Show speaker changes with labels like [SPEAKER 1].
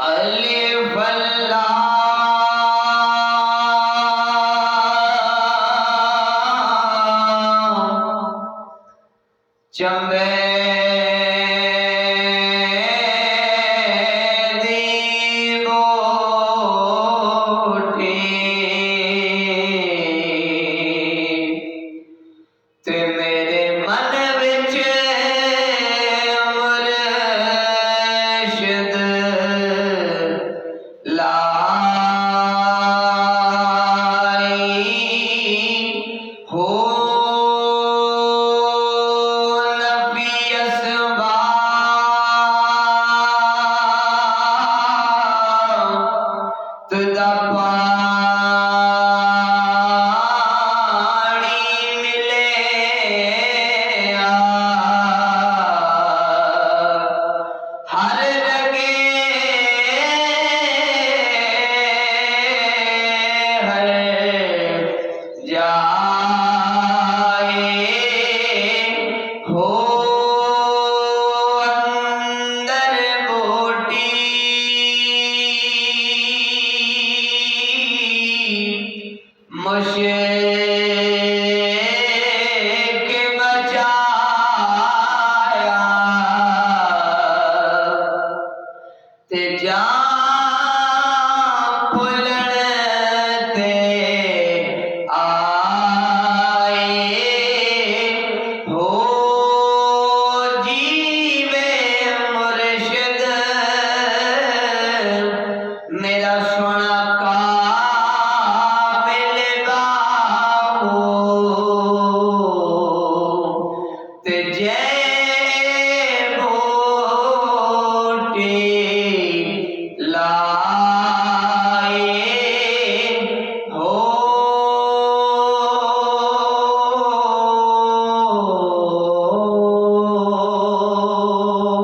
[SPEAKER 1] अलिफ लाम चंबेदी गोठी ते मेरे मन विच मुर्शिद लाई हो नफी अस्बाब तुदा पानी मिले हर जगह हर जाए हो अंदर बोटी मुश्किल बचाया ते जा